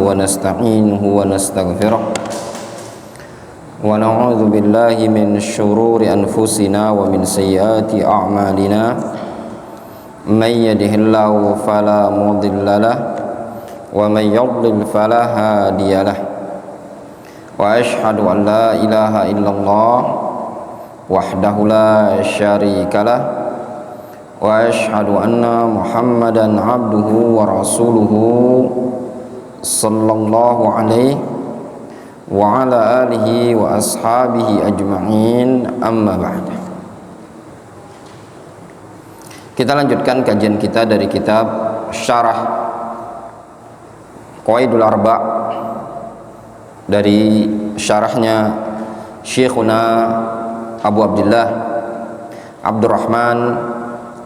ونستعينه ونستغفره ونعوذ بالله من شرور أنفسنا ومن سيئات أعمالنا من يهده الله فلا مضل له ومن يضلل فلا هادي له وأشهد أن لا إله إلا الله وحده لا شريك له وأشهد أن محمدا عبده ورسوله صلى الله عليه وعلى آله وأصحابه أجمعين أما بعد. Kita lanjutkan kajian kita dari kitab Syarah Qawaidul Arba' dari syarahnya Syekhuna Abu Abdullah Abdurrahman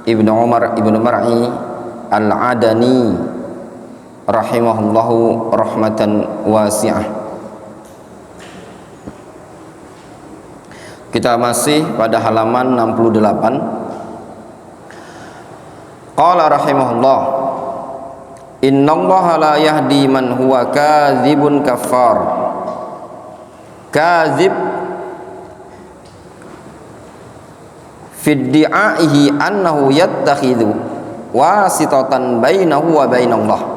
Ibnu Umar Ibnu Mar'i Al-Adani rahimahullahu rahmatan wasi'ah. Kita masih pada halaman 68. Qala rahimahullah, innallaha la yahdi man huwa kadzibun kafar. Kadzib fiddi'aihi annahu yattakhidhu wasitatan bainahu wa bainallah.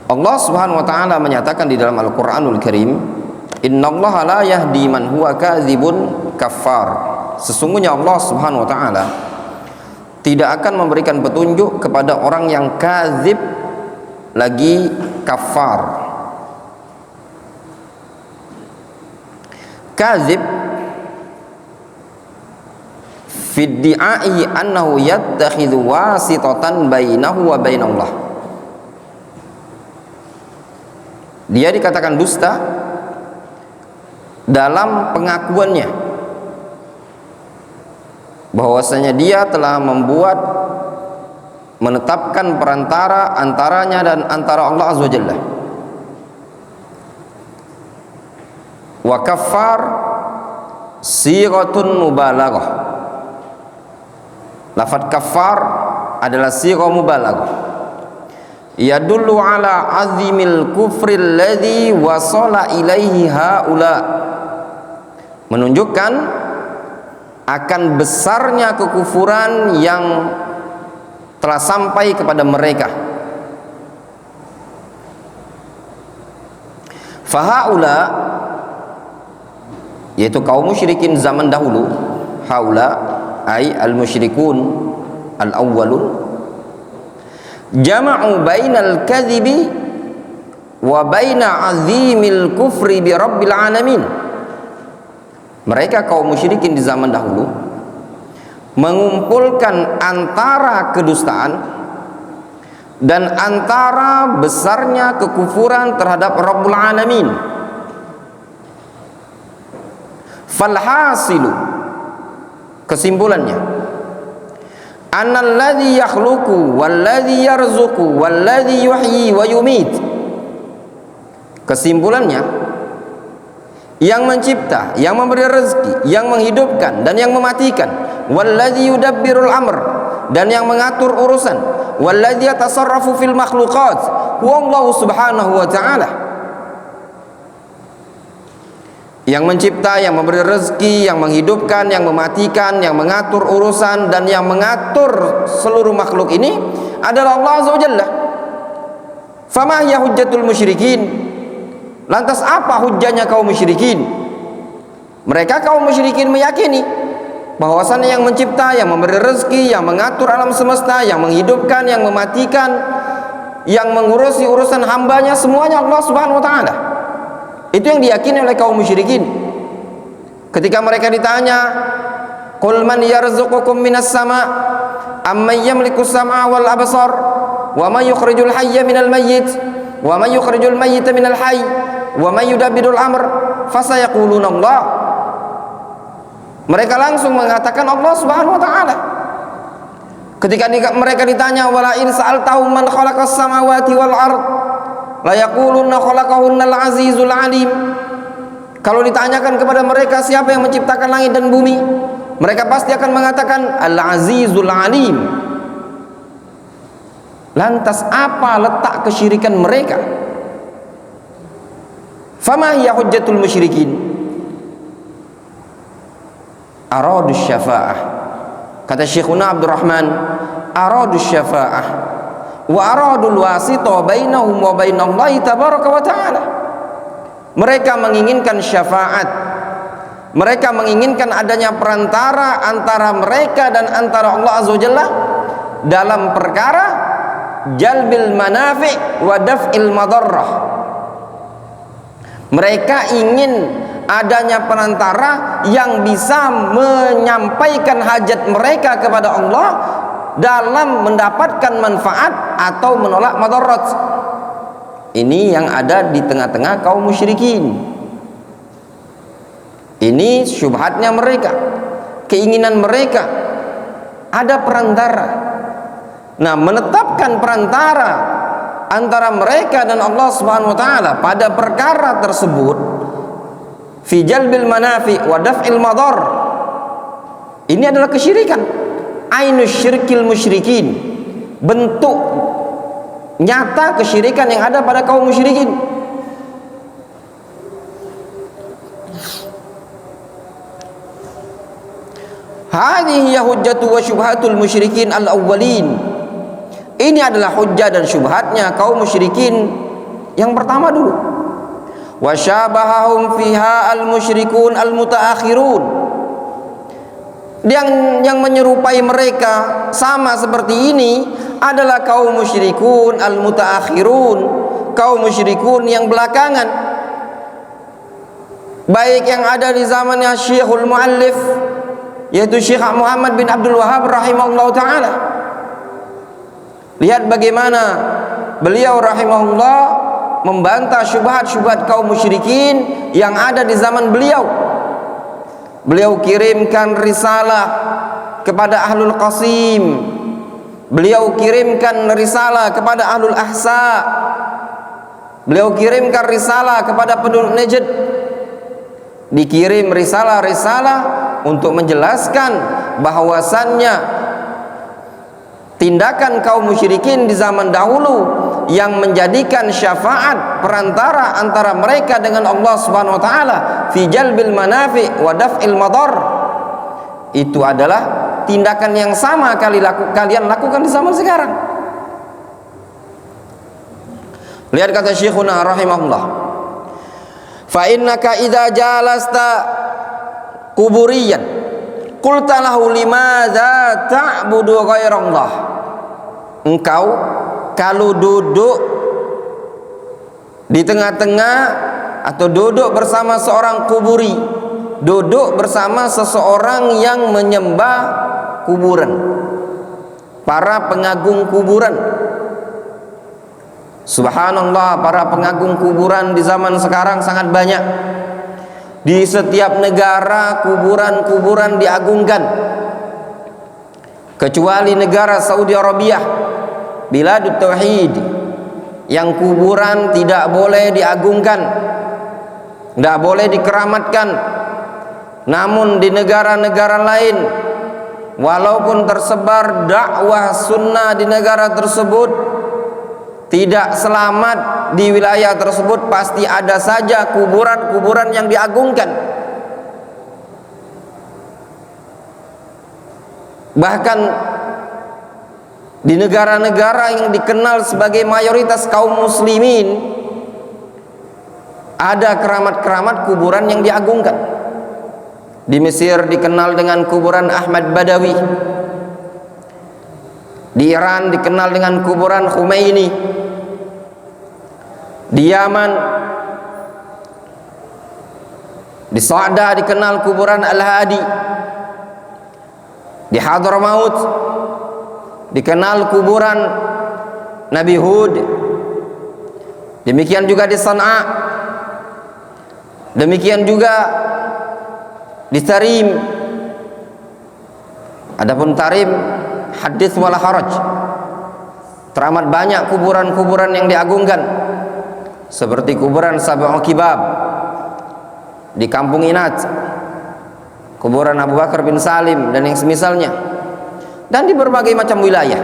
Allah Subhanahu wa taala menyatakan di dalam Al-Qur'anul Karim, innallaha la yahdi man huwa kadzibun kafar. Sesungguhnya Allah Subhanahu wa taala tidak akan memberikan petunjuk kepada orang yang kadzib lagi kafar. Kadzib fiddi'aihi annahu yattakhidhu wasitatan bainahu wa bainallah. Dia dikatakan dusta dalam pengakuannya bahwasanya dia telah menetapkan perantara antaranya dan antara Allah Azza wa Jalla. Wa kaffar sighatun mubalaghah. Lafaz kafar adalah sighah mubalaghah, yadullu ala azimil kufri alladhi wasala ilaihi haula, menunjukkan akan besarnya kekufuran yang telah sampai kepada mereka. Fahaula, yaitu kaum musyrikin zaman dahulu, haula ay al-musyrikun al-awwalun, jama'u bainal kadhibi wa baina azimil kufri bi rabbil alamin. Mereka kaum musyrikin di zaman dahulu mengumpulkan antara kedustaan dan antara besarnya kekufuran terhadap Rabbul Alamin. Falhasilu, kesimpulannya, annalladzi yakhluqu walladzi yarzuqu walladzi yuhyi wa yumit. Kesimpulannya, yang mencipta, yang memberi rezeki, yang menghidupkan dan yang mematikan, walladzi yudabbirul amr, dan yang mengatur urusan, walladzi yatasarrafu fil makhluqat, huwallahu subhanahu wa ta'ala. Yang mencipta, yang memberi rezeki, yang menghidupkan, yang mematikan, yang mengatur urusan dan yang mengatur seluruh makhluk ini adalah Allah Azza wa Jalla. Fama hiya hujjatul musyrikin? Lantas apa hujjahnya kaum musyrikin? Mereka kaum musyrikin meyakini bahwasannya yang mencipta, yang memberi rezeki, yang mengatur alam semesta, yang menghidupkan, yang mematikan, yang mengurusi urusan hambanya, semuanya Allah Subhanahu wa taala. Itu yang diyakini oleh kaum musyrikin. Ketika mereka ditanya, qul man yarzuqukum minas sama' amman yamliku as-sam'a wal absar wa man yukhrijul hayya minal mayyit wa man yukhrijul mayyita minal hayy wa man yudabbirul amr fasayaquluna Allah. Mereka langsung mengatakan Allah Subhanahu wa taala. Ketika mereka ditanya, wala in sa'altahum man khalaqas samawati wal ard la yaquluna khalaqahunnal azizul alim. Kalau ditanyakan kepada mereka siapa yang menciptakan langit dan bumi, mereka pasti akan mengatakan Al-Azizul Alim. Lantas apa letak kesyirikan mereka? Fama hiya hujjatul musyrikin? Aradus syafa'ah. Kata Syekhuna Abdurrahman, aradus syafa'ah wa aradul wasita bainahum wa bainallahi tabaraka wa ta'ala. Mereka menginginkan syafaat, mereka menginginkan adanya perantara antara mereka dan antara Allah Azza wa Jalla dalam perkara jalbil manafi' wa daf'il madarrah. Mereka ingin adanya perantara yang bisa menyampaikan hajat mereka kepada Allah dalam mendapatkan manfaat atau menolak madarat. Ini yang ada di tengah-tengah kaum musyrikin. Ini syubhatnya mereka, keinginan mereka ada perantara. Nah, menetapkan perantara antara mereka dan Allah Subhanahu wa taala pada perkara tersebut, fi jalbil manafi wa daf'il madar, ini adalah kesyirikan. Ainus syirkil musyrikin, bentuk nyata kesyirikan yang ada pada kaum musyrikin. Hadhihi hujjatu wa syubhatul musyrikin al-awwalin. Ini adalah hujjah dan syubhatnya kaum musyrikin yang pertama dulu. Wa syabahahum fiha al-musyrikun al-mutaakhirun. Yang menyerupai mereka sama seperti ini adalah kaum musyrikun al-mutaakhirun, kaum musyrikun yang belakangan, baik yang ada di zamannya Syekhul Muallif, yaitu Syekh Muhammad bin Abdul Wahhab rahimahullah ta'ala. Lihat bagaimana beliau rahimahullah membantah syubhat-syubhat kaum musyrikin yang ada di zaman beliau. Beliau kirimkan risalah kepada Ahlul Qasim, beliau kirimkan risalah kepada Ahlul Ahsa, beliau kirimkan risalah kepada penduduk Najd. Dikirim risalah-risalah untuk menjelaskan bahwasannya tindakan kaum musyrikin di zaman dahulu yang menjadikan syafaat perantara antara mereka dengan Allah Subhanahu wa taala fi jalbil manafi wa daf'il madar, itu adalah tindakan yang sama kalian lakukan di zaman sekarang. Lihat kata Syekhuna rahimahullah, fa innaka idza jalasta kuburiyan qulta lahu limadza ta'budu ghairallah. Engkau kalau duduk di tengah-tengah atau duduk bersama seorang kuburi, duduk bersama seseorang yang menyembah kuburan, para pengagung kuburan. Subhanallah, para pengagung kuburan di zaman sekarang sangat banyak. Di setiap negara kuburan-kuburan diagungkan, kecuali negara Saudi Arabia, Biladut Tauhid, yang kuburan tidak boleh diagungkan, tidak boleh dikeramatkan. Namun di negara-negara lain, walaupun tersebar dakwah sunnah di negara tersebut, tidak selamat di wilayah tersebut, pasti ada saja kuburan-kuburan yang diagungkan. Bahkan di negara-negara yang dikenal sebagai mayoritas kaum muslimin, ada keramat-keramat kuburan yang diagungkan. Di Mesir dikenal dengan kuburan Ahmad Badawi, di Iran dikenal dengan kuburan Khomeini, di Yaman, di Sa'dah dikenal kuburan Al-Hadi, di Hadramaut dikenal kuburan Nabi Hud, demikian juga di Sana'a, demikian juga di Tarim. Adapun Tarim hadits wala haraj, teramat banyak kuburan-kuburan yang diagungkan, seperti kuburan Sab'u Kibab di Kampung Inat, kuburan Abu Bakar bin Salim dan yang semisalnya, dan di berbagai macam wilayah.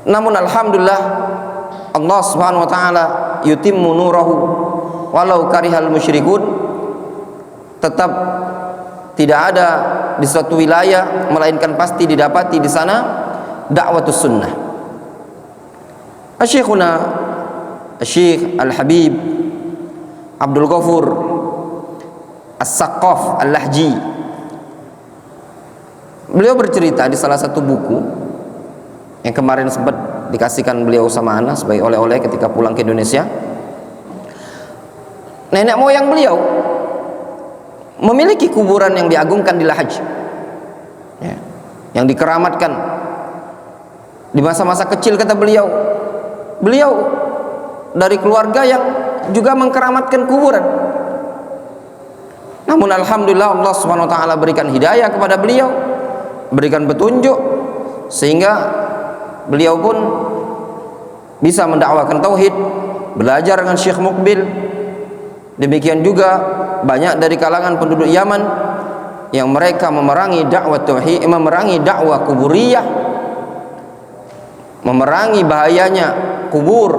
Namun alhamdulillah Allah Subhanahu wa taala yutimmu nurahu walau karihal musyrikun. Tetap tidak ada di suatu wilayah melainkan pasti didapati di sana da'watus sunnah. Syekhuna Syekh Al-Habib Abdul Ghafur As-Saqqaf Al-Lahji, beliau bercerita di salah satu buku yang kemarin sempat dikasihkan beliau sama ana sebagai oleh-oleh ketika pulang ke Indonesia. Nenek moyang beliau memiliki kuburan yang diagungkan di Lahaj, ya, yang dikeramatkan. Di masa-masa kecil, kata beliau dari keluarga yang juga mengkeramatkan kuburan. Namun alhamdulillah Allah Subhanahu wa taala berikan hidayah kepada beliau, berikan petunjuk sehingga beliau pun bisa mendakwakan tauhid, belajar dengan Syekh Mukbil. Demikian juga banyak dari kalangan penduduk Yaman yang mereka memerangi dakwah tauhid, memerangi dakwah kuburiyah, memerangi bahayanya kubur.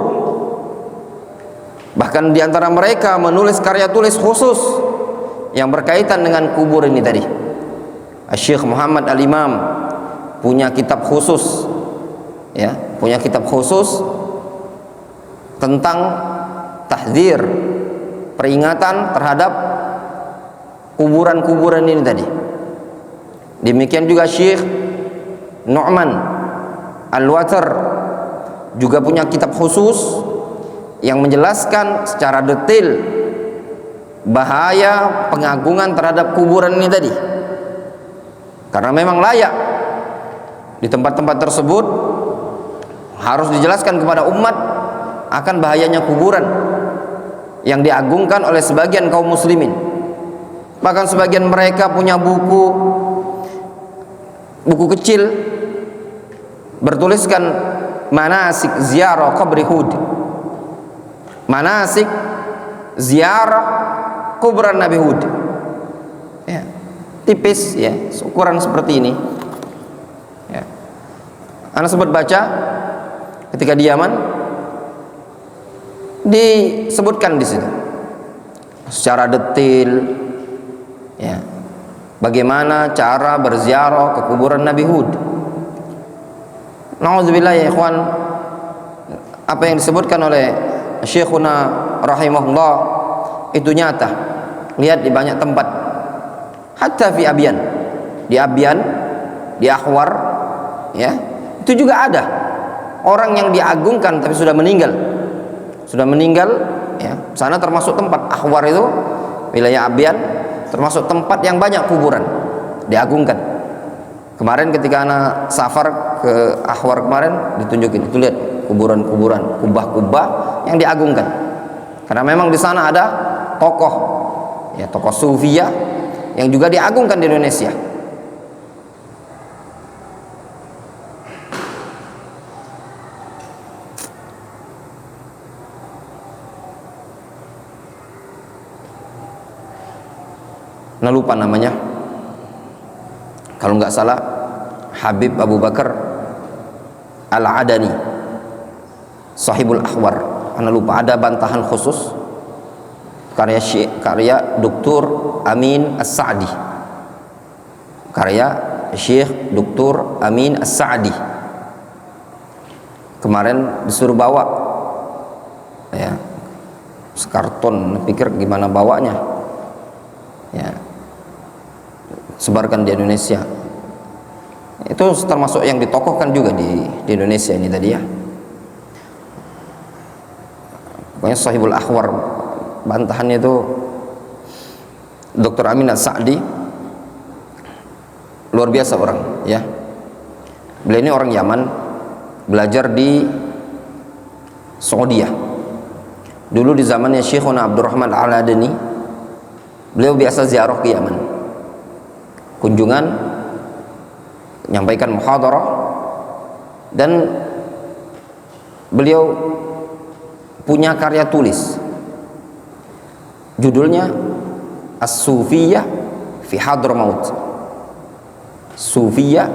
Bahkan di antara mereka menulis karya tulis khusus yang berkaitan dengan kubur ini tadi. Syekh Muhammad Al-Imam punya kitab khusus, ya, punya kitab khusus tentang tahdzir, peringatan terhadap kuburan-kuburan ini tadi. Demikian juga Syekh Nu'man Al-Watar juga punya kitab khusus yang menjelaskan secara detail bahaya pengagungan terhadap kuburan ini tadi. Karena memang layak di tempat-tempat tersebut harus dijelaskan kepada umat akan bahayanya kuburan yang diagungkan oleh sebagian kaum muslimin. Bahkan sebagian mereka punya buku kecil bertuliskan manasik ziarah qabri Hud, manasik ziarah kuburan Nabi Hud, ya, tipis, ya, ukuran seperti ini, ya. Anda sempat baca ketika di Yaman, disebutkan di situ secara detail, ya, bagaimana cara berziarah ke kuburan Nabi Hud. Nauzubillah ya ikhwan, apa yang disebutkan oleh Syekhuna rahimahullah itu nyata. Lihat di banyak tempat, hatta fi Abyan, di Abyan, di Ahwar, ya, itu juga ada orang yang diagungkan tapi sudah meninggal, ya. Sana termasuk tempat Ahwar itu, wilayah Abyan, termasuk tempat yang banyak kuburan diagungkan. Kemarin ketika anak safar ke Ahwar kemarin, ditunjukin itu, lihat kuburan-kuburan, kubah-kubah yang diagungkan. Karena memang di sana ada tokoh, ya, tokoh Sufiyah yang juga diagungkan di Indonesia. Nah, lupa namanya, kalau nggak salah Habib Abu Bakar Al-Adani, Sahibul Ahwar. Anda lupa, ada bantahan khusus karya Dr. Amin As-Sa'di, karya Syekh Dr. Amin As-Sa'di. Kemarin disuruh bawa, ya, sekarton, pikir gimana bawanya, ya, sebarkan di Indonesia. Itu termasuk yang ditokohkan juga di Indonesia ini tadi, ya. Pokoknya Sahibul Ahwar, bantahannya itu Dr. Amin As-Sa'di, luar biasa orang, ya. Beliau ini orang Yaman, belajar di Saudi. Dulu di zamannya Syekhuna Abdurrahman Al-Adani, beliau biasa ziarah ke Yaman, kunjungan, menyampaikan muhadarah, dan beliau punya karya tulis judulnya As-Sufiyah fi Hadramaut. Sufiyah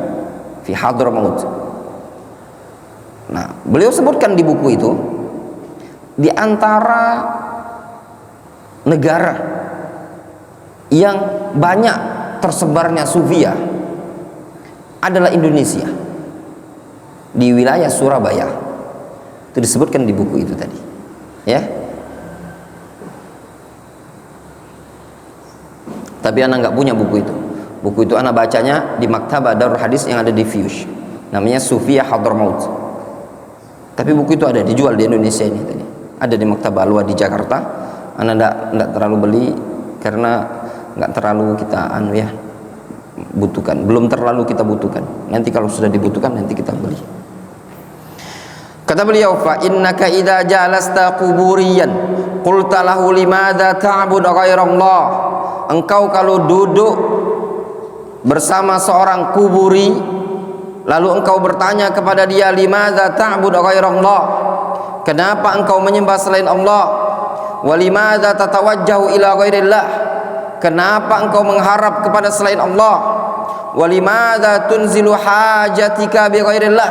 fi Hadramaut. Nah, beliau sebutkan di buku itu, di antara negara yang banyak tersebarnya Sufia adalah Indonesia, di wilayah Surabaya. Itu disebutkan di buku itu tadi, ya. Tapi anak nggak punya buku itu. Buku itu anak bacanya di Maktabah Darul Hadis yang ada di Fiush, namanya Sufia Hadramaut. Tapi buku itu ada dijual di Indonesia ini tadi, ada di Maktabah Alwa di Jakarta. Anak nggak terlalu beli karena nggak terlalu kita butuhkan, belum terlalu kita butuhkan. Nanti kalau sudah dibutuhkan nanti kita beli. Kata beliau, fa innaka idza jalasta quburiyan qulta lahu limadza ta'budu ghairallah. Engkau kalau duduk bersama seorang kuburi, lalu engkau bertanya kepada dia, limadza ta'budu ghairallah, kenapa engkau menyembah selain Allah? Wa limadza tatawajjahu ila ghairillah, kenapa engkau mengharap kepada selain Allah? Wa limadza tunzilu hajatika bi ghairillah,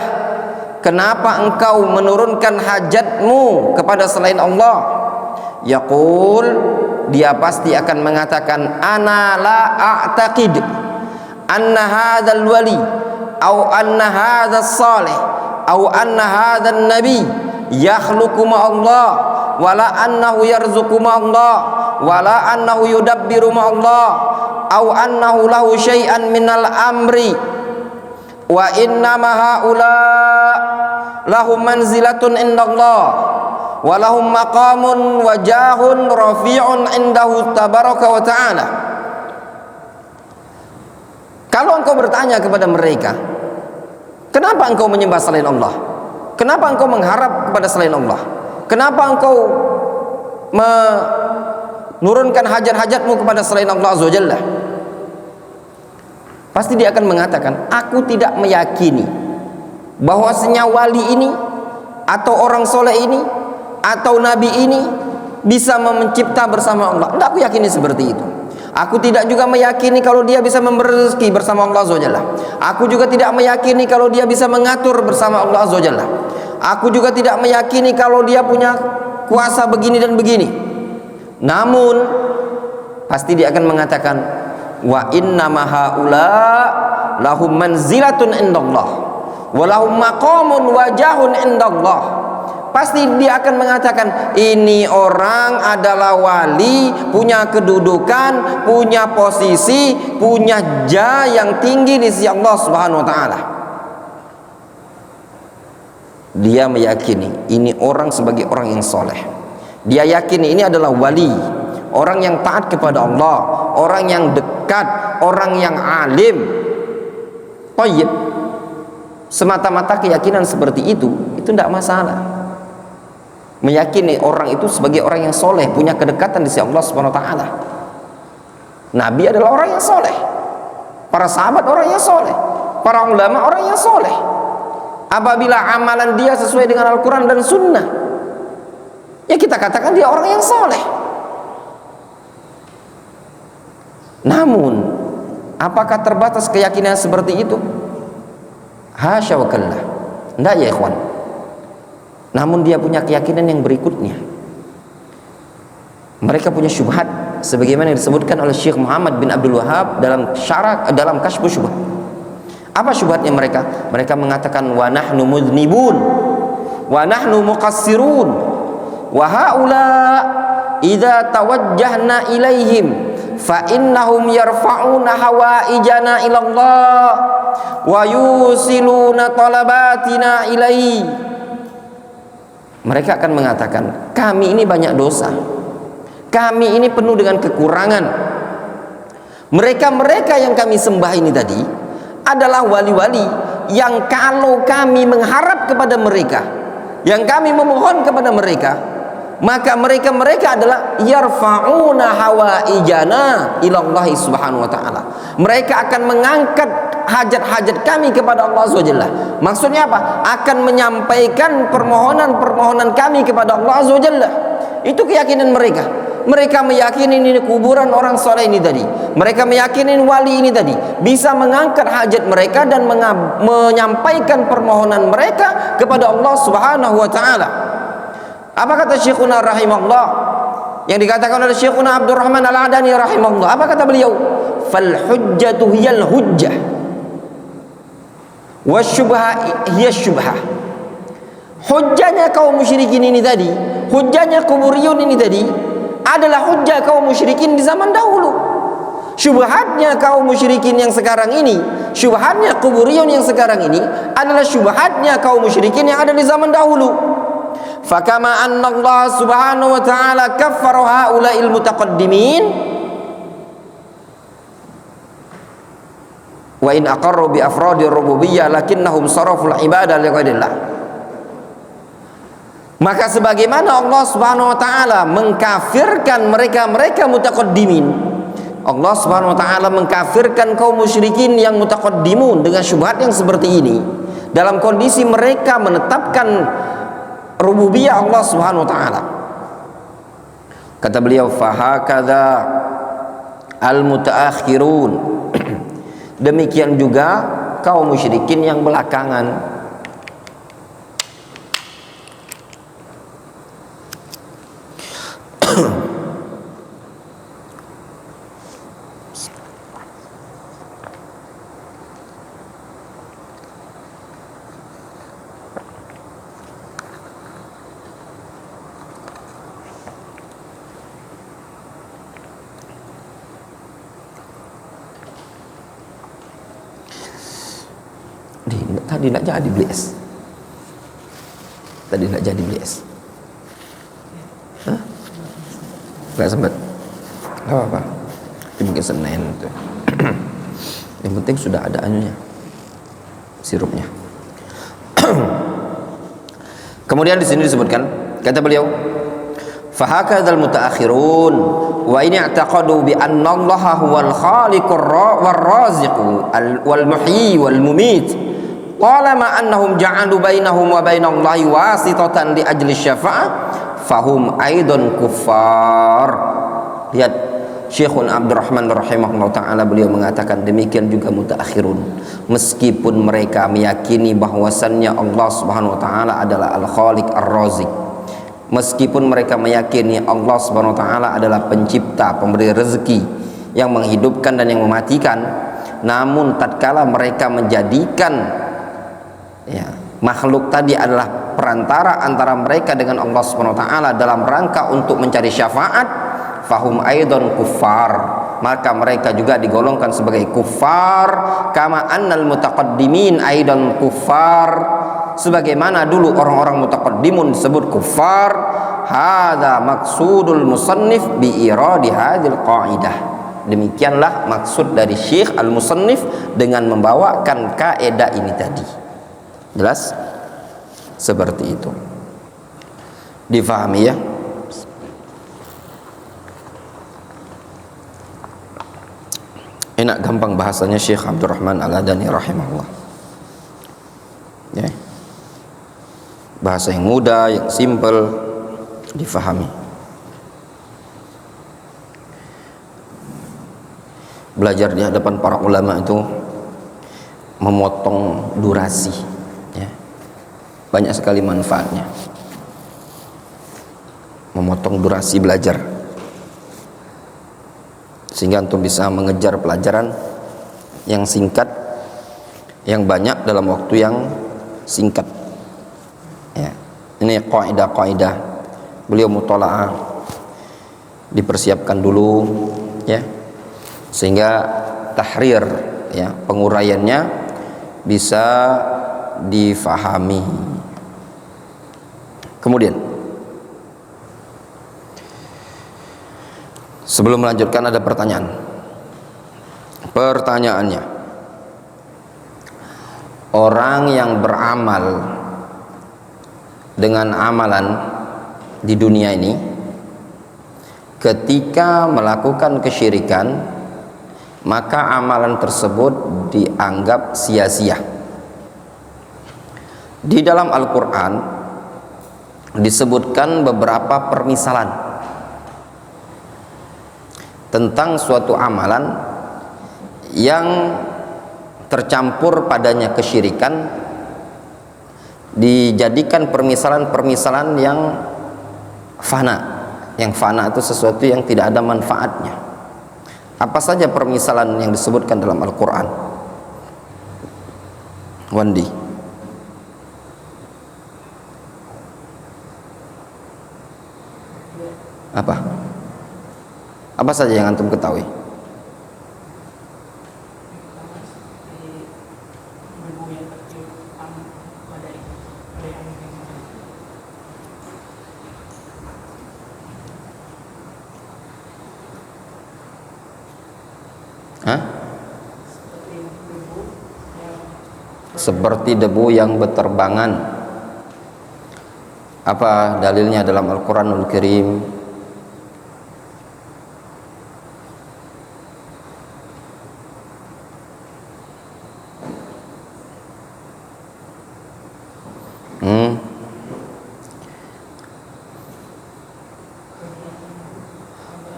kenapa engkau menurunkan hajatmu kepada selain Allah? Yaqul, dia pasti akan mengatakan, ana la a'taqid anna hadzal wali au anna hadzal salih au anna hadzal nabi yakhluqu ma Allah wala annahu yarzuqu ma Allah wala annahu yudabbiru ma Allah au annahu lahu syai'an minal amri wa innama haula lahum manzilatun indallah wa lahum maqamun wa jahun rafi'un indahu tabaraka wa ta'ala. Kalau engkau bertanya kepada mereka, kenapa engkau menyembah selain Allah? Kenapa engkau mengharap kepada selain Allah? Kenapa engkau menurunkan hajat-hajatmu kepada selain Allah Azza wa Jalla? Pasti dia akan mengatakan, aku tidak meyakini bahwasanya wali ini atau orang soleh ini atau nabi ini bisa mencipta bersama Allah. Tidak aku yakini seperti itu. Aku tidak juga meyakini kalau dia bisa memberi rezeki bersama Allah Azza wa Jalla. Aku juga tidak meyakini kalau dia bisa mengatur bersama Allah Azza wa Jalla. Aku juga tidak meyakini kalau dia punya kuasa begini dan begini. Namun pasti dia akan mengatakan, wa inna ma haula lahum manzilatun indallah wa lahum maqamun wajahun indallah. Pasti dia akan mengatakan, ini orang adalah wali, punya kedudukan, punya posisi, punya jah yang tinggi di sisi Allah Subhanahu wa taala. Dia meyakini ini orang sebagai orang yang soleh. Dia yakini ini adalah wali, orang yang taat kepada Allah, orang yang dekat, orang yang alim. Thayyib. Semata-mata keyakinan seperti itu tidak masalah. Meyakini orang itu sebagai orang yang soleh, punya kedekatan di sisi Allah Subhanahu wa taala. Nabi adalah orang yang soleh, para sahabat orang yang soleh, para ulama orang yang soleh. Apabila amalan dia sesuai dengan Al-Quran dan Sunnah, ya kita katakan dia orang yang soleh. Namun apakah terbatas keyakinan seperti itu? Hasya wa kallah. Tidak ya ikhwan. Namun dia punya keyakinan yang berikutnya. Mereka punya syubhat sebagaimana yang disebutkan oleh Syekh Muhammad bin Abdul Wahhab dalam Kasyfus Syubhat. Apa syubhatnya mereka? Mereka mengatakan, wa nahnu mudznibun wa nahnu muqassirun wa haula idza tawajjahna ilaihim fa innahum yarfa'una hawaijana ila Allah wa yusiluna talabatina ilaihi. Mereka akan mengatakan, kami ini banyak dosa, kami ini penuh dengan kekurangan. Mereka-mereka yang kami sembah ini tadi adalah wali-wali yang kalau kami mengharap kepada mereka, yang kami memohon kepada mereka, maka mereka adalah yarfa'una hawaijana ilallahi subhanahu wa ta'ala. Mereka akan mengangkat hajat-hajat kami kepada Allah Azza wa Jalla. Maksudnya apa? Akan menyampaikan permohonan-permohonan kami kepada Allah Azza wa Jalla. Itu keyakinan mereka. Mereka meyakini ini kuburan orang soleh ini tadi. Mereka meyakini wali ini tadi bisa mengangkat hajat mereka dan menyampaikan permohonan mereka kepada Allah Subhanahu wa taala. Apa kata Syekhuna rahimahullah? Yang dikatakan oleh Syekhuna Abdurrahman Al-Adani rahimahullah. Apa kata beliau? Fal hujjatu hiyal hujjah. Wasyubha hiya syubhah. Hujjahnya kaum musyrikin ini tadi, hujjahnya kuburiyun ini tadi adalah hujjah kaum musyrikin di zaman dahulu. Syubhatnya kaum musyrikin yang sekarang ini, syubhatnya kuburiyun yang sekarang ini adalah syubhatnya kaum musyrikin yang ada di zaman dahulu. Fakama anna Allah subhanahu wa ta'ala kaffara haula'il mutaqaddimin wa in aqarru bi afradi rububiyyah lakinnahum saraful ibadah li ghairillah. Maka sebagaimana Allah Subhanahu wa taala mengkafirkan mereka mutaqaddimin, Allah Subhanahu wa taala mengkafirkan kaum musyrikin yang mutaqaddimun dengan syubhat yang seperti ini dalam kondisi mereka menetapkan rububiyah Allah Subhanahu wa taala. Kata beliau, fahakadza al-mutaakhirun. Demikian juga kaum musyrikin yang belakangan. Tadi nak jadi beli es. Tadi nak jadi beli es. Hah? Gak sempat. Gak apa-apa. Itu mungkin Senin itu. Yang penting sudah ada anunya, sirupnya. Kemudian di sini disebutkan, kata beliau, fahakadzal mutaakhirun wa in i'taqadu bi anna Allah huwal khaliqur war-raziqu wal muhyi wal mumit. Qala ma annahum ja'alu bainahum wa bainallahi wasitatan li ajli syafa'ah fahum aidan kuffar. Lihat Syekhun Abdurrahman rahimahullah ta'ala, beliau mengatakan demikian juga mutaakhirun, meskipun mereka meyakini bahwasannya Allah Subhanahu wa taala adalah Al-Khaliq Ar-Razik, meskipun mereka meyakini Allah Subhanahu wa taala adalah pencipta, pemberi rezeki, yang menghidupkan dan yang mematikan, namun tatkala mereka menjadikan makhluk tadi adalah perantara antara mereka dengan Allah Subhanahu wa taala dalam rangka untuk mencari syafaat, fahum aidan kuffar, maka mereka juga digolongkan sebagai kuffar, kama annal mutaqaddimin aidan kuffar, sebagaimana dulu orang-orang mutaqaddimun disebut kuffar. Hadza maqsudul musannif bi iradi hadhil qaidah. Demikianlah maksud dari Syekh al-Musannif dengan membawakan kaidah ini tadi. Jelas? Seperti itu. Difahami ya? Enak gampang bahasanya Syekh Abdurrahman Al-Adani rahimahullah. Ya. Bahasa yang mudah, yang simple, difahami. Belajar di hadapan para ulama itu memotong durasi, ya. Banyak sekali manfaatnya. Memotong durasi belajar, sehingga antum bisa mengejar pelajaran yang singkat, yang banyak dalam waktu yang singkat. Ya. Ini kaidah-kaidah beliau mutola'ah, dipersiapkan dulu, ya, sehingga tahrir, ya, penguraiannya bisa difahami. Kemudian sebelum melanjutkan ada pertanyaan. Pertanyaannya, orang yang beramal dengan amalan di dunia ini, ketika melakukan kesyirikan, maka amalan tersebut dianggap sia-sia. Di dalam Al-Quran disebutkan beberapa permisalan tentang suatu amalan yang tercampur padanya kesyirikan, dijadikan permisalan-permisalan yang fana. Yang fana itu sesuatu yang tidak ada manfaatnya. Apa saja permisalan yang disebutkan dalam Al-Quran? Wandi, apa saja yang antum ketahui? Hah? Seperti debu yang berterbangan. Apa dalilnya dalam Al-Quranul Karim?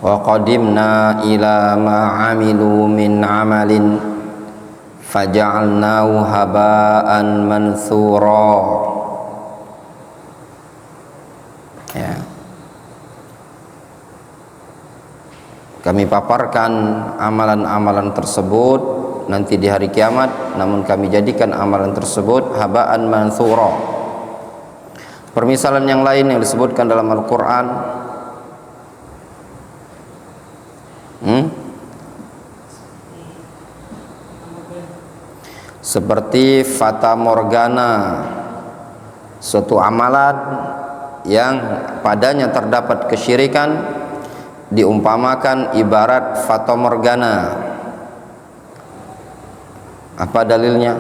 Wa qadimna ila ma amilu min amalin faja'alnahu haba'an mansura. Ya. Kami paparkan amalan-amalan tersebut nanti di hari kiamat, namun kami jadikan amalan tersebut haba'an mansura. Permisalan yang lain yang disebutkan dalam Al-Quran, seperti fata morgana, suatu amalan yang padanya terdapat kesyirikan, diumpamakan ibarat fata morgana. Apa dalilnya?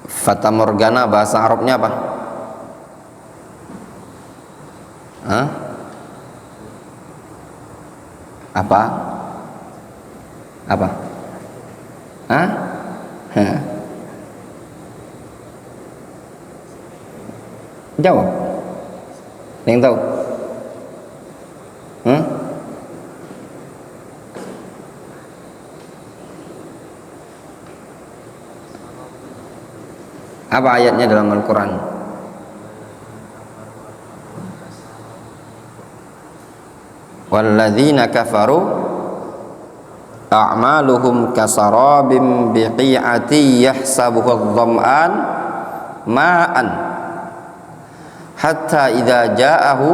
Fata morgana bahasa Arabnya apa? Hah? Apa? Hah? Jawab. Ada yang tahu? Apa ayatnya dalam Al-Quran? Walladzina kafaru a'maluhum kasarabim biqi'ati yahsabuhu adh-dham'an ma'an hatta idza ja'ahu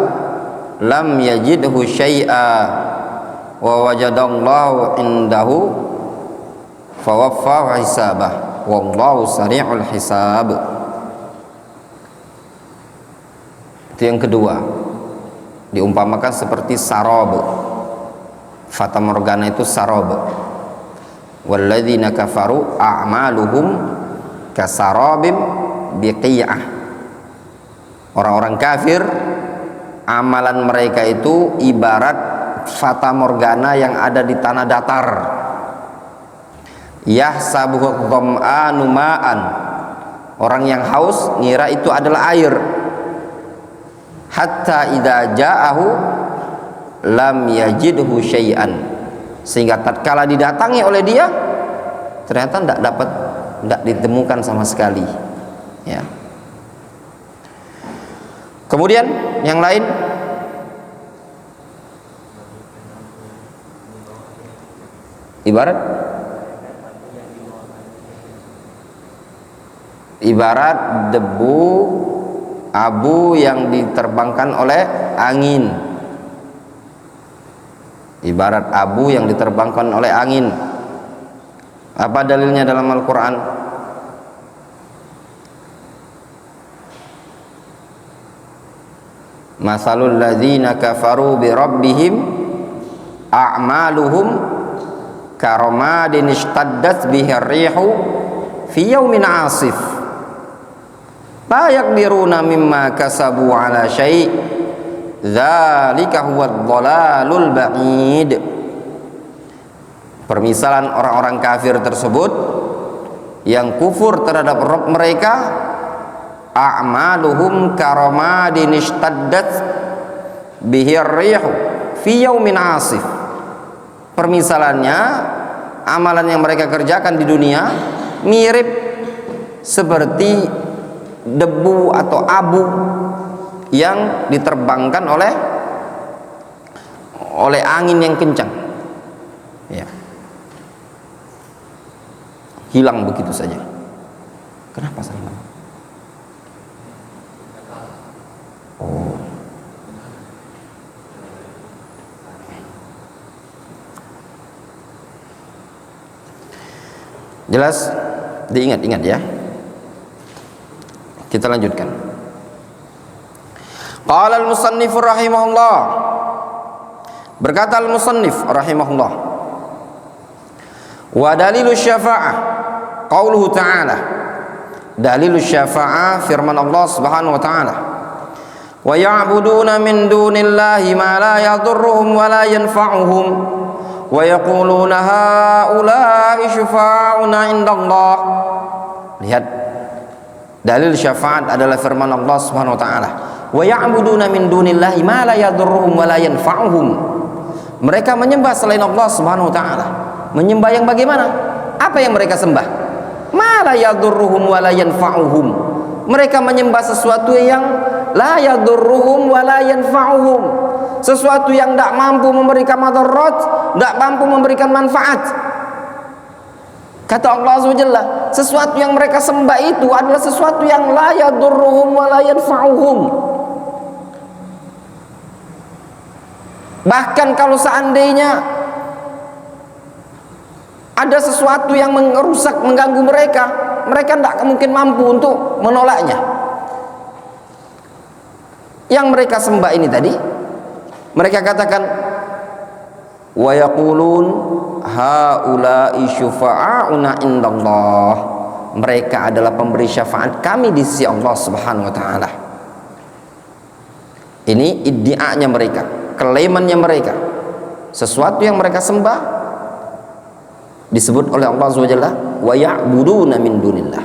lam yajidhu syai'a wa wajadallahu indahu fawaffahu hisabah wallahu sari'ul hisab. Itu yang kedua, diumpamakan seperti sarab. Fata morgana itu sarab. Walladzina kafaru a'maluhum kasarabim biqiyah. Orang-orang kafir amalan mereka itu ibarat fata morgana yang ada di tanah datar. Yahsabuhu dham'anu ma'an. Orang yang haus ngira itu adalah air. Hatta idza ja'ahu lam yajidhu syai'an, sehingga tatkala didatangi oleh dia ternyata tidak ditemukan sama sekali, ya. Kemudian yang lain, ibarat debu abu yang diterbangkan oleh angin. Ibarat abu yang diterbangkan oleh angin. Apa dalilnya dalam Al-Quran? Masalul ladzina kafaru bi rabbihim a'maluhum karamadin ishtaddat bihi ar-rihu fi yaumin 'asif la yaqdiruna mimma kasabu ala syai' dzalika huwad dhalalul ba'id. Permisalan orang-orang kafir tersebut yang kufur terhadap Rabb mereka, a'maluhum karamadin ishtaddat bihi ar-rihu fi yaumin 'asif. Permisalannya, amalan yang mereka kerjakan di dunia mirip seperti debu atau abu yang diterbangkan oleh angin yang kencang, ya, hilang begitu saja. Kenapa saya? Oh, jelas, diingat-ingat ya. Kita lanjutkan. Qala al-musannif rahimahullah, berkata al-musannif rahimahullah, wa dalilu syafa'ah qauluhu ta'ala, dalilu syafa'ah firman Allah subhanahu wa ta'ala, wa ya'buduna min dunillahi ma la yadurruhum wa la yanfa'uhum wa yaquluna haula'i syufa'una indallah. Lihat, dalil syafaat adalah firman Allah subhanahu wa ta'ala, wa ya'buduna min dunillahi ma la yadurruhum wa la yanfa'uhum. Mereka menyembah selain Allah subhanahu wa ta'ala. Menyembah yang bagaimana? Apa yang mereka sembah? Ma la yadurruhum wa la yanfa'uhum. Mereka menyembah sesuatu yang la yadurruhum wa la yanfa'uhum, sesuatu yang tidak mampu memberikan madarat, tidak mampu memberikan manfaat. Kata Allah Azza wa Jalla, sesuatu yang mereka sembah itu adalah sesuatu yang la yadurruhum wa la yanfa'uhum. Bahkan kalau seandainya ada sesuatu yang merusak, mengganggu mereka, mereka tidak mungkin mampu untuk menolaknya. Yang mereka sembah ini tadi, mereka katakan, wa yaqulun haula'i syufa'auna indallah. Mereka adalah pemberi syafaat kami di sisi Allah subhanahu wa ta'ala. Ini iddianya mereka, klaimannya mereka. Sesuatu yang mereka sembah disebut oleh Allah Azza wa Jalla, wa ya'buduna min dunillah.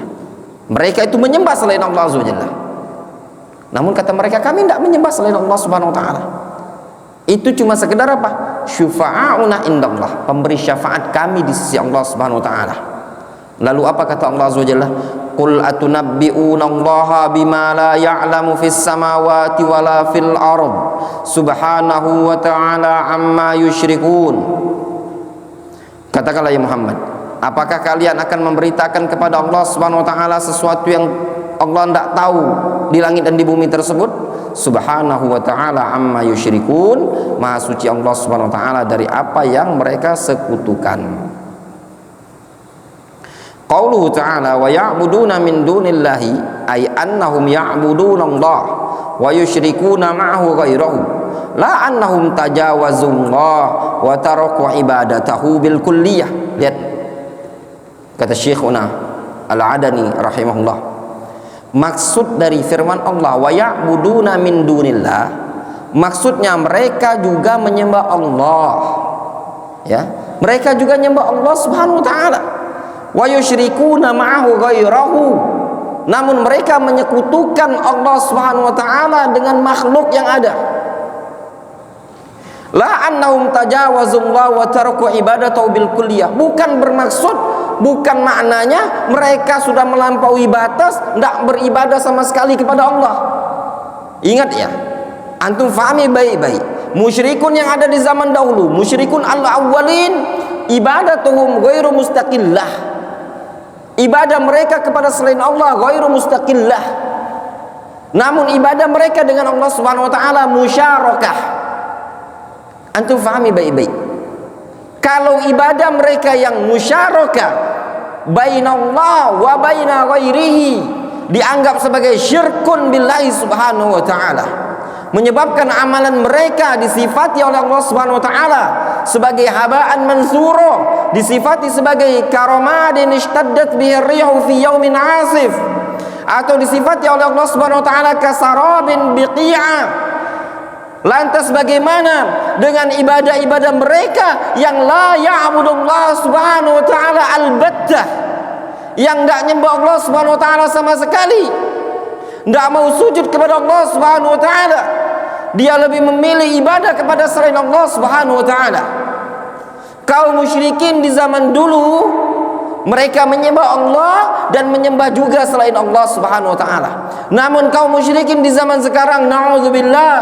Mereka itu menyembah selain Allah Azza wa Jalla. Namun kata mereka, kami tidak menyembah selain Allah subhanahu wa ta'ala. Itu cuma sekedar apa? Syufa'auna indallah, pemberi syafaat kami di sisi Allah subhanahu wa ta'ala. Lalu apa kata Allah Azza wa Jalla? Qul atunabbi'una Allaha bima la ya'lamu fis samawati wala fil ard subhanahu wa ta'ala amma yusyrikun. Katakanlah ya Muhammad, apakah kalian akan memberitakan kepada Allah subhanahu wa ta'ala sesuatu yang Allah tidak tahu di langit dan di bumi tersebut? Subhanahu wa ta'ala amma yusyrikun, maha suci Allah subhanahu wa ta'ala dari apa yang mereka sekutukan. Qauluhu ta'ala wa ya'buduna min dunillahi, ay annahum ya'buduna Allah wa yusyrikuna ma'ahu ghairahu, la annahum tajawazullah wa taraku ibadatahu bil kulliyah. Lihat kata Syekhuna Al-Adani rahimahullah, maksud dari firman Allah wa ya'buduna min dunillah, maksudnya mereka juga menyembah Allah, ya, mereka juga menyembah Allah subhanahu wa ta'ala. Wa yusyrikuna ma'ahu ghairahu, namun mereka menyekutukan Allah subhanahu wa ta'ala dengan makhluk yang ada. La annahum tajawazullah wa taraku ibadatahu bil kulliyah, bukan bermaksud, bukan maknanya mereka sudah melampaui batas, tidak beribadah sama sekali kepada Allah. Ingat ya, antum fahami baik-baik, musyrikun yang ada di zaman dahulu, musyrikun al-awwalin, ibadatuhum ghairu mustaqillah, ibadah mereka kepada selain Allah ghairu mustaqillah, namun ibadah mereka dengan Allah subhanahu wa ta'ala musyarakah. Antum fahami baik-baik, kalau ibadah mereka yang musyarakah bainallah wa baina ghairihi dianggap sebagai syirkun billahi subhanahu wa ta'ala, menyebabkan amalan mereka disifati oleh Allah subhanahu wa ta'ala sebagai haba'an mansuro, disifati sebagai karamadin ishtaddat bihi rihu fi yaumin asif, atau disifati oleh Allah subhanahu wa ta'ala kasarabin biqi'a. Lantas bagaimana dengan ibadah-ibadah mereka yang la ya'budullah subhanahu wa ta'ala albattah, yang tidak nyembah Allah Subhanahu wa taala sama sekali, tidak mau sujud kepada Allah Subhanahu wa taala, dia lebih memilih ibadah kepada selain Allah Subhanahu wa taala. Kaum musyrikin di zaman dulu, mereka menyembah Allah dan menyembah juga selain Allah Subhanahu wa taala. Namun kaum musyrikin di zaman sekarang, naudzubillah,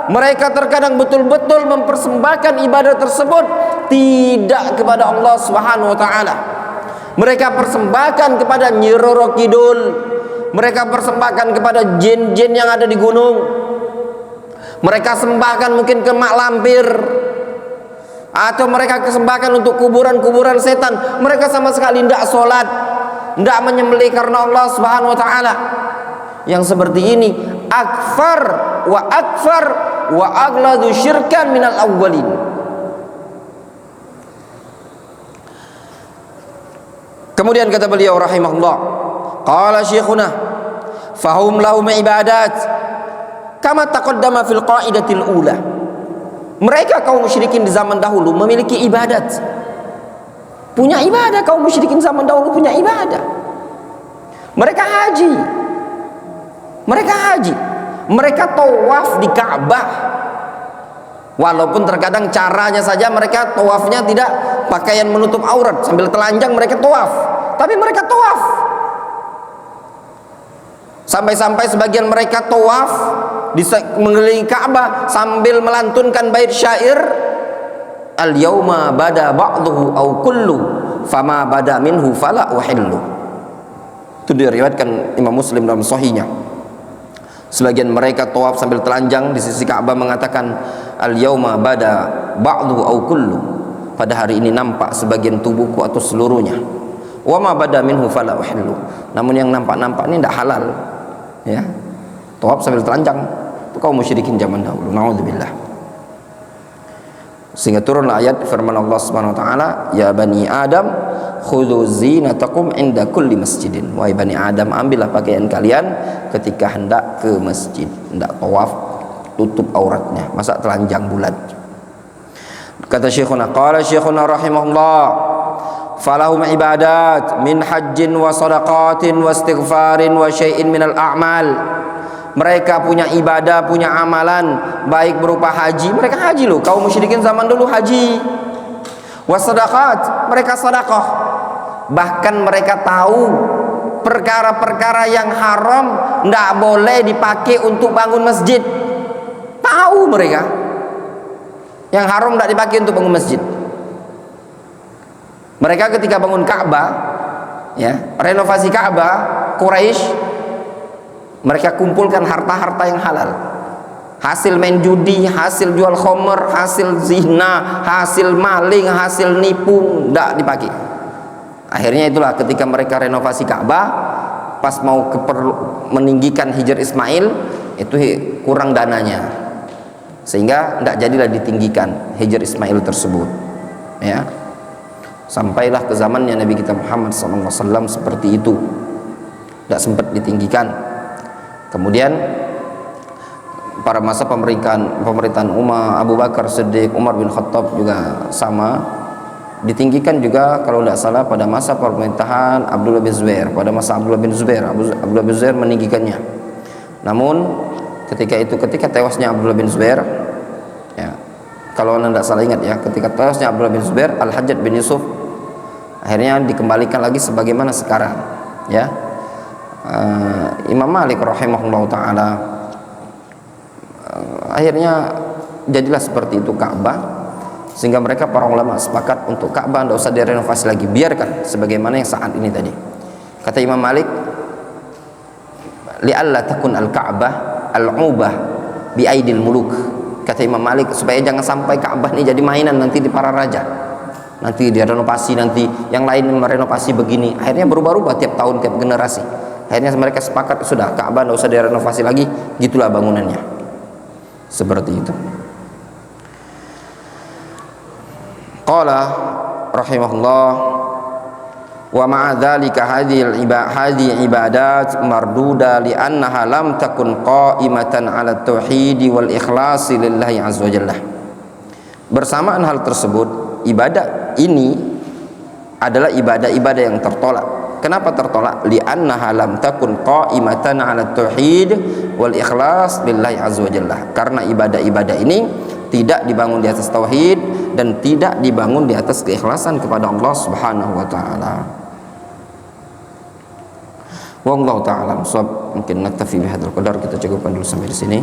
mereka terkadang betul-betul mempersembahkan ibadah tersebut tidak kepada Allah Subhanahu wa taala. Mereka persembahkan kepada Nyi Roro Kidul, mereka persembahkan kepada jin-jin yang ada di gunung, mereka sembahkan mungkin ke mak lampir, atau mereka kesembahkan untuk kuburan-kuburan setan. Mereka sama sekali tidak sholat, tidak menyembelih karena Allah Subhanahu wa taala. Yang seperti ini akfar wa aghladu syirkan minal awwalin. Kemudian kata beliau rahimahullah, qala syekhuna fahum lahum ibadat kama taqaddama fil qaidatil ula. Mereka kaum musyrikin di zaman dahulu memiliki ibadat, punya ibadah. Kaum musyrikin zaman dahulu punya ibadah. Mereka haji, mereka tawaf di Ka'bah. Walaupun terkadang caranya saja mereka tawafnya tidak pakaian menutup aurat, sambil telanjang mereka tawaf, tapi mereka tawaf. Sampai-sampai sebagian mereka tawaf mengelilingi Ka'bah sambil melantunkan bait syair, al-yauma bada ba'duhu aw kullu fama bada minhu fala uhillu. Itu diriwayatkan Imam Muslim dalam sahihnya. Sebagian mereka tawaf sambil telanjang di sisi Ka'bah mengatakan, al-yauma bada ba'duhu aw kullu, pada hari ini nampak sebagian tubuhku atau seluruhnya. Wa ma bada minhu fala uhillu, namun yang nampak-nampak ini tidak halal. Ya, tawaf sambil telanjang itu kaum musyrikin zaman dahulu, naudzubillah. Sehingga turunlah ayat firman Allah Subhanahu wa taala, ya bani Adam khudhu zinatakum inda kulli masjidin. Wahai bani Adam, ambillah pakaian kalian ketika hendak ke masjid, hendak tawaf, tutup auratnya, masa telanjang bulat. Kata syekhuna, qala syekhuna rahimahullah, falahum ibadat min hajjin wa sadaqatin wa istighfarin wa syai'in minal a'mal. Mereka punya ibadah, punya amalan, baik berupa haji, mereka haji loh, kaum musyrikin zaman dulu haji. Wa sadaqat, mereka sedekah. Bahkan mereka tahu perkara-perkara yang haram tidak boleh dipakai untuk bangun masjid. Tahu mereka yang haram tidak dipakai untuk bangun masjid. Mereka ketika bangun Ka'bah, ya, renovasi Ka'bah, Quraisy, mereka kumpulkan harta-harta yang halal. Hasil main judi, hasil jual khamr, hasil zina, hasil maling, hasil nipu, tidak dipakai. Akhirnya itulah ketika mereka renovasi Ka'bah, pas mau meninggikan Hijr Ismail, itu kurang dananya, sehingga tidak jadilah ditinggikan Hijr Ismail tersebut. Ya. Sampailah ke zamannya Nabi kita Muhammad SAW seperti itu, tidak sempat ditinggikan. Kemudian pada masa pemerintahan Umar, Abu Bakar Siddiq, Umar bin Khattab juga sama, ditinggikan juga kalau tidak salah pada masa pemerintahan Abdullah bin Zubair. Pada masa Abdullah bin Zubair meninggikannya. Namun ketika tewasnya Abdullah bin Zubair, ya, kalau anda tidak salah ingat ya, ketika tewasnya Abdullah bin Zubair, Al-Hajjaj bin Yusuf akhirnya dikembalikan lagi sebagaimana sekarang, ya. Imam Malik rahimahullah taala, akhirnya jadilah seperti itu Ka'bah, sehingga mereka para ulama sepakat untuk Ka'bah tidak usah direnovasi lagi, biarkan sebagaimana yang saat ini tadi. Kata Imam Malik, li'alla takun al-Ka'bah al-ubah bi aidil muluk. Kata Imam Malik, supaya jangan sampai Ka'bah ini jadi mainan nanti di para raja, nanti direnovasi, nanti yang lain merenovasi begini. Akhirnya berubah-ubah tiap tahun, tiap generasi. Akhirnya mereka sepakat, sudah Ka'bah tidak usah direnovasi lagi, gitulah bangunannya. Seperti itu. Qala rahimahullah, wa ma'a dzalika hadhihi ibadat marduda li annaha lam takun qa'imatan 'ala tauhid wal ikhlas lillahi azza wajalla. Bersamaan hal tersebut, ibadah ini adalah ibadah-ibadah yang tertolak Kenapa tertolak? Li'annaha lam takun qa'imatan 'ala tauhid wal ikhlas lillahi azza wa jalla. Karena ibadah-ibadah ini tidak dibangun di atas tauhid dan tidak dibangun di atas keikhlasan kepada Allah Subhanahu wa taala. Wallahu ta'ala. Mungkin naktafi bihadzal qadar, kita cukupkan dulu sampai di sini.